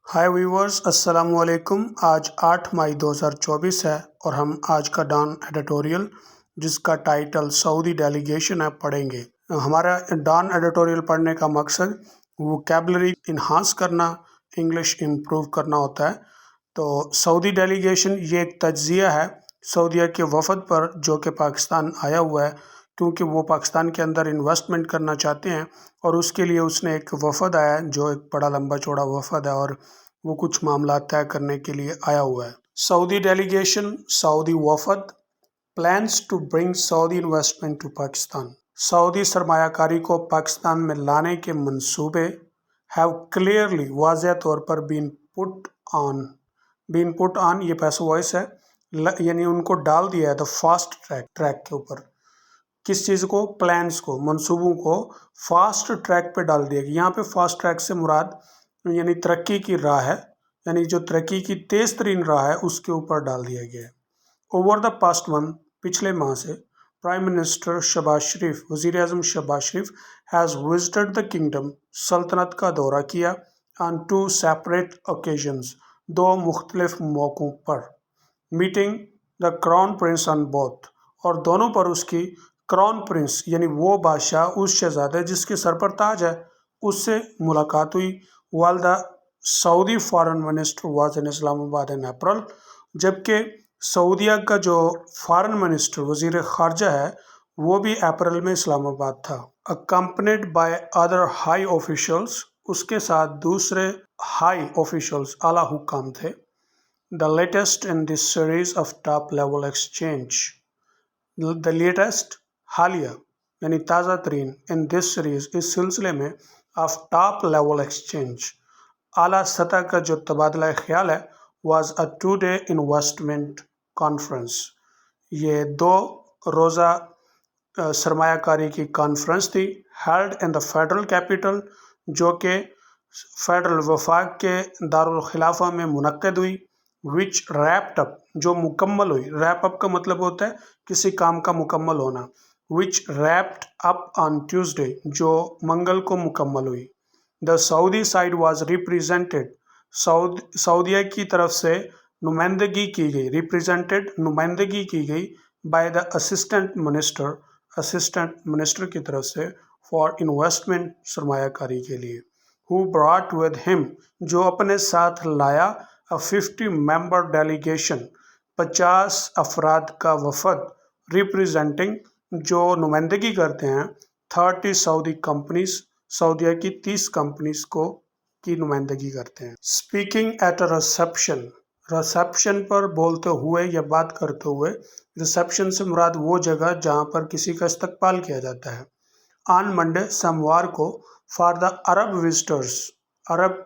हाय viewers, अस्सलाम वालेकुम। आज 8 मई 2024 है और हम आज का डॉन एडिटोरियल जिसका टाइटल सऊदी डेलीगेशन है पढ़ेंगे। हमारा डॉन एडिटोरियल पढ़ने का मकसद वोकैबुलरी इन्हांस करना, इंग्लिश इम्प्रूव करना होता है। तो सऊदी डेलीगेशन ये एक तज्जिया है सऊदीया के वफद पर जो कि पाकिस्तान आया हुआ है, क्योंकि वो पाकिस्तान के अंदर इन्वेस्टमेंट करना चाहते हैं और उसके लिए उसने एक वफद आया है जो एक बड़ा लंबा चौड़ा वफद है और वो कुछ मामला तय करने के लिए आया हुआ है। सऊदी डेलीगेशन, सऊदी वफद plans to bring Saudi investment to Pakistan. Saudi सरमायाकारी को पाकिस्तान में लाने के मंसूबे हैव क्लियरली वाज़ह तौर पर बीन पुट ऑन, ये पैसा वॉइस है, यानी उनको डाल दिया है द फास्ट ट्रैक के ऊपर। किस चीज़ को? प्लान्स को, मंसूबों को फास्ट ट्रैक पे डाल दिया गया। यहाँ पे फास्ट ट्रैक से मुराद यानी तरक्की की राह है, यानी जो तरक्की की तेज़ तरीन राह है उसके ऊपर डाल दिया गया है। ओवर द पास्ट मंथ, पिछले माह से प्राइम मिनिस्टर शहबाज शरीफ, वज़ीर आज़म शहबाज शरीफ हैज़ विजिटेड द किंगडम, सल्तनत का दौरा किया ऑन 2 सेपरेट ओकेजन्स, 2 मुख्तलिफ मौक़ों पर। Meeting the crown Prince on both, और दोनों पर उसकी क्राउन प्रिंस यानी वो बादशाह, उस शहजादे जिसके सर पर ताज है, उससे मुलाकात हुई। While the Saudi foreign minister was in Islamabad in April, जबकि सऊदीया का जो फॉरेन मिनिस्टर, वज़ीर ख़ारजा है, वो भी अप्रैल में इस्लामाबाद था। Accompanied by other high officials, उसके साथ दूसरे हाई ऑफिशल्स, आला हुक्काम थे। The latest in this series of top level exchange, the latest हालिया यानी ताज़ा तरीन, इन दिस सीरीज, इस सिलसिले में, ऑफ टॉप लेवल एक्सचेंज, आला सतह का जो तबादला ख्याल है, was a 2-day investment conference, ये 2 रोज़ा सरमायाकारी की कॉन्फ्रेंस थी, held in the federal capital, जो कि फेडरल वफाक के दारुल खिलाफा में मुनक्कद हुई। विच रैप्ड अप, जो मुकम्मल हुई, रैप अप का मतलब होता है किसी काम का मुकम्मल होना। Which wrapped up on Tuesday, जो मंगल को मुकम्मल हुई। The Saudi side was represented, सऊदीया की तरफ से नुमाइंदगी की गई, रिप्रेजेंटेड नुमाइंदगी की गई, बाय द असिस्टेंट मिनिस्टर की तरफ से, फॉर इन्वेस्टमेंट, सरमायाकारी के लिए। हु ब्रॉट विद हिम, जो अपने साथ लाया, अ 50 मेंबर डेलीगेशन, 50 अफराद का वफद, रिप्रेजेंटिंग, जो नुमाइंदगी करते हैं, 30 सऊदी कंपनीज, सऊदीया की 30 कंपनीज को की नुमाइंदगी करते हैं। स्पीकिंग एट अ रिसेप्शन पर बोलते हुए या बात करते हुए, रिसेप्शन से मुराद वो जगह जहाँ पर किसी का इस्तकबाल किया जाता है। ऑन मंडे, सोमवार को, फॉर द अरब विजिटर्स, अरब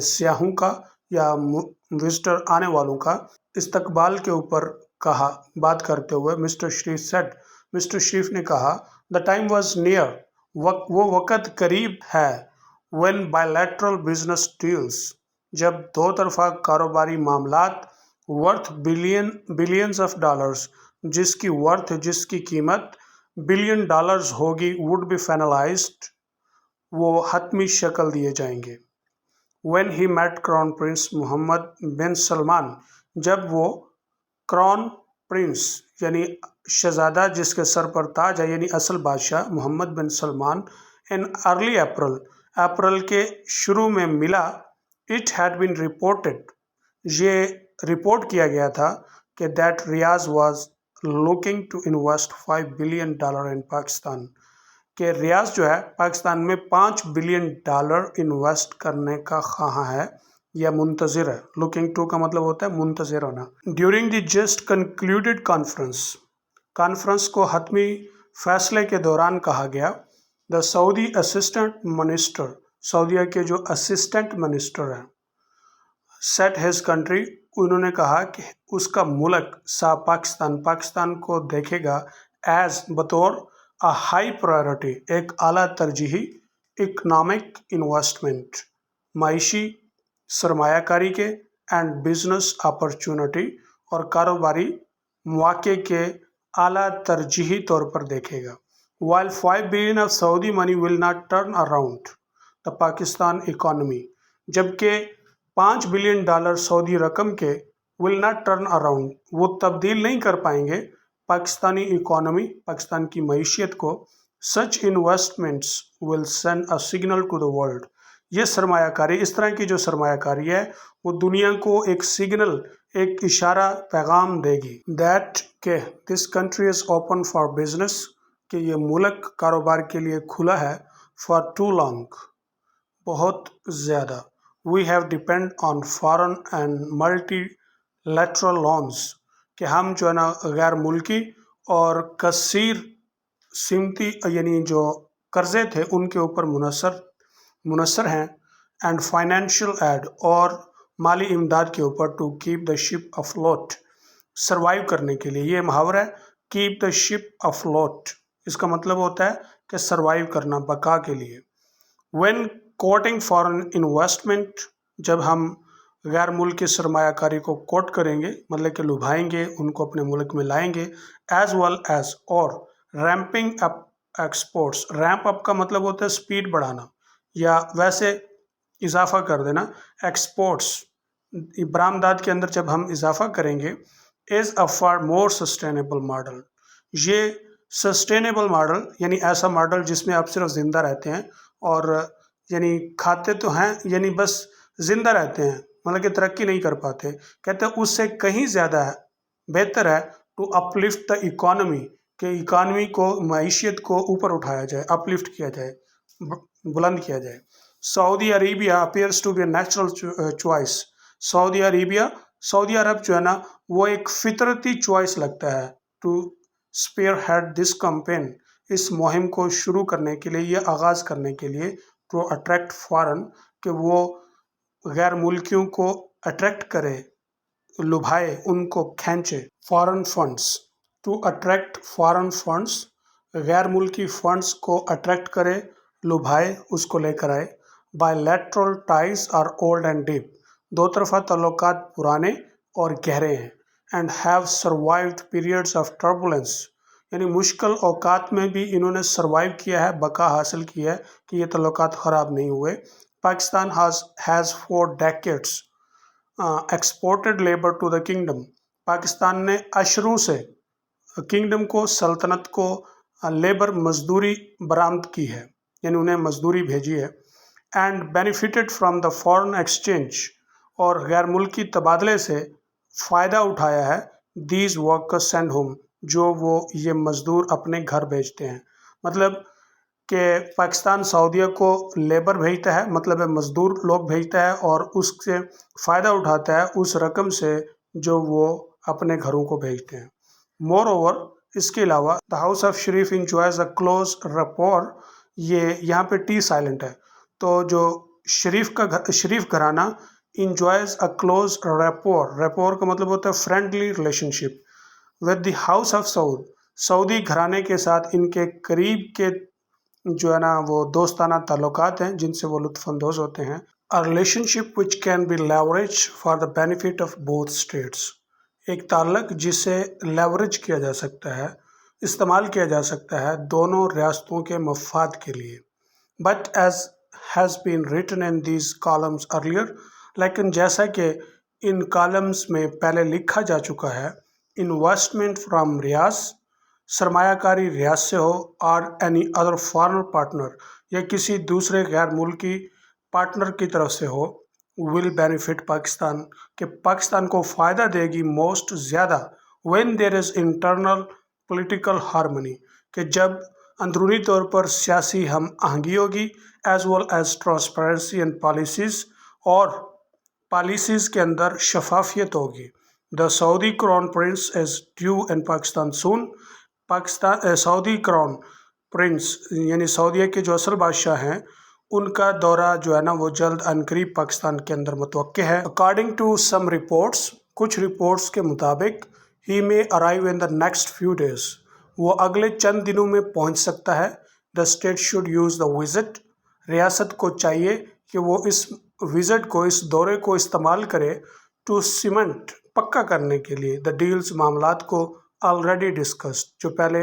सियाहों का या विजिटर आने वालों का इस्तकबाल के ऊपर कहा, बात करते हुए, मिस्टर शरीफ ने कहा, द टाइम वॉज नियर, वो वक़्त करीब है, व्हेन बायलैटरल बिजनेस डील्स, जब 2 तरफा कारोबारी मामलात, वर्थ बिलियंस ऑफ डॉलर्स, जिसकी कीमत बिलियन डॉलर्स होगी, वुड बी फाइनलाइज्ड, वो हतमी शक्ल दिए जाएंगे। When he met crown prince Mohammed bin Salman, जब वो क्राउन प्रिंस यानी शहजादा जिसके सर पर ताज है, यानी असल बादशाह Mohammed bin Salman, in early April के शुरू में मिला। इट हैड बीन रिपोर्टेड, ये रिपोर्ट किया गया था कि that Riaz was looking to invest $5 billion in Pakistan, कि रियाज जो है पाकिस्तान में $5 बिलियन इन्वेस्ट करने का ख्वाह है या मुंतज़िर है। लुकिंग टू का मतलब होता है मुंतज़िर होना। During the just concluded conference को हतमी फैसले के दौरान कहा गया, द सऊदी असिस्टेंट मिनिस्टर, सऊदीया के जो असिस्टेंट मिनिस्टर हैं, सेट हिज कंट्री, उन्होंने कहा कि उसका मुल्क पाकिस्तान को देखेगा एज, बतौर, अ हाई प्रायोरिटी, एक आला तरजीही, इकनॉमिक इन्वेस्टमेंट, माइशी सरमायाकारी के, एंड बिजनेस अपॉर्चुनिटी, और कारोबारी मौके के आला तरजीही तौर पर देखेगा। While $5 billion of Saudi money will not turn around the Pakistan economy, जबकि $5 बिलियन सऊदी रकम के will not turn around, वो तब्दील नहीं कर पाएंगे पाकिस्तानी इकोनॉमी, पाकिस्तान की मईशियत को। Such investments will send a signal to the world, ये सरमायाकारी, इस तरह की जो सरमायाकारी है वो दुनिया को एक सिग्नल, एक इशारा, पैगाम देगी दैट के this country is open for business, कि ये मुल्क कारोबार के लिए खुला है, फॉर टू लॉन्ग, बहुत ज़्यादा, we have depend on foreign and multilateral loans, कि हम जो है ना गैर मुल्की और कसीर सिमती यानी जो कर्जे थे उनके ऊपर मुनसर हैं, एंड फाइनेंशियल एड और माली इमदाद के ऊपर, to keep the ship afloat, survive करने के लिए। ये मुहावरा है कीप द शिप अफ्लोट, इसका मतलब होता है कि सर्वाइव करना, बका के लिए। व्हेन कोटिंग फॉरेन इन्वेस्टमेंट, जब हम गैर मुल्की सरमायाकारी को कोट करेंगे मतलब कि लुभाएंगे, उनको अपने मुल्क में लाएंगे, एज वेल एज और ramping up exports, ramp up का मतलब होता है स्पीड बढ़ाना या वैसे इजाफा कर देना, एक्सपोर्ट्स बरामदात के अंदर जब हम इजाफा करेंगे, is a for more sustainable model, ये सस्टेनेबल मॉडल यानी ऐसा मॉडल जिसमें आप सिर्फ ज़िंदा रहते हैं और यानी खाते तो हैं यानी बस ज़िंदा रहते हैं, मतलब कि तरक्की नहीं कर पाते, कहते हैं उससे कहीं ज़्यादा है, बेहतर है टू अपलिफ्ट द इकॉनमी, कि इकॉनमी को, मईशियत को ऊपर उठाया जाए, अपलिफ्ट किया जाए, बुलंद किया जाए। Saudi Arabia appears to be a natural choice, Saudi Arabia, Saudi Arab जो है ना वो एक फितरती चॉइस लगता है, to spearhead this campaign, इस मुहिम को शुरू करने के लिए, ये आगाज़ करने के लिए, टू अट्रैक्ट फॉरेन, कि वो गैर मुल्कियों को अट्रैक्ट करे, लुभाए, उनको खींचे, foreign funds, to attract foreign funds, गैर मुल्की फंड्स को अट्रैक्ट करे, लुभाए, उसको लेकर आए। Bilateral ties are old and deep, दो तरफा ताल्लुकात पुराने और गहरे हैं, and have survived periods of turbulence, यानी मुश्किल औकात में भी इन्होंने सर्वाइव किया है, बका हासिल किया है कि ये ताल्लुकात ख़राब नहीं हुए। Pakistan has for decades exported labour to the kingdom, Pakistan ने अशरों से किंगडम को, सल्तनत को लेबर, मजदूरी बरामद की है, यानी उन्हें मजदूरी भेजी है, and benefited from the foreign exchange, और गैर मुल्की तबादले से फ़ायदा उठाया है, दीज वर्कर्स सेंड होम, जो वो ये मज़दूर अपने घर भेजते हैं, मतलब कि पाकिस्तान सऊदीया को लेबर भेजता है, मतलब है मज़दूर लोग भेजता है और उससे फ़ायदा उठाता है, उस रकम से जो वो अपने घरों को भेजते हैं। मोर ओवर, इसके अलावा the house of Sharif enjoys a close rapport, ये यहाँ पे टी साइलेंट है, तो जो शरीफ घराना इंजॉयज अ क्लोज रपोर, रपोर का मतलब होता है friendly relationship, with the house of Saud, Saudi घराने के साथ इनके करीब के जो है ना वो दोस्ताना ताल्लुकात हैं जिनसे वो लुत्फ़अंदोज़ होते हैं। A relationship which can be leverage for the benefit of both states, एक ताल्लुक जिसे लेवरेज किया जा सकता है, इस्तेमाल किया जा सकता है दोनों रियासतों के मफाद के लिए। But as has been written in these columns earlier, लेकिन जैसा कि इन कॉलम्स में पहले लिखा जा चुका है, इन्वेस्टमेंट फ्राम रियाज, सरमायाकारी रियाज से हो, और एनी अदर फॉरेन पार्टनर, या किसी दूसरे गैर मुल्की पार्टनर की तरफ से हो, विल बेनिफिट पाकिस्तान, कि पाकिस्तान को फ़ायदा देगी मोस्ट ज़्यादा, when there is internal political harmony, कि जब अंदरूनी तौर पर सियासी हम आहंगी होगी, as well as transparency and policies, और पॉलिसीज़ के अंदर शफाफियत होगी। The Saudi crown prince is due in Pakistan soon, Pakistan Saudi crown prince यानी सऊदीया के जो असल बादशाह हैं उनका दौरा जो है ना वो जल्द अनकरीब पाकिस्तान के अंदर मुतवक्के है। अकॉर्डिंग टू सम रिपोर्ट्स, कुछ रिपोर्ट्स के मुताबिक, he may arrive in the next few days, वो अगले चंद दिनों में पहुंच सकता है। The state should use the visit, रियासत को चाहिए कि वो इस विजिट को, इस दौरे को इस्तेमाल करे, टू सीमेंट, पक्का करने के लिए, द डील्स, मामलात को, ऑलरेडी डिस्कस्ड, जो पहले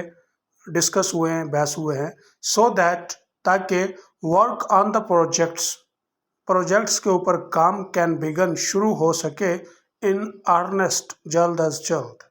डिस्कस हुए हैं, बहस हुए हैं, सो दैट, ताकि work on the projects, projects کے اوپر کام کین بگن شروع ہو سکے ان ارنسٹ جلد از جلد۔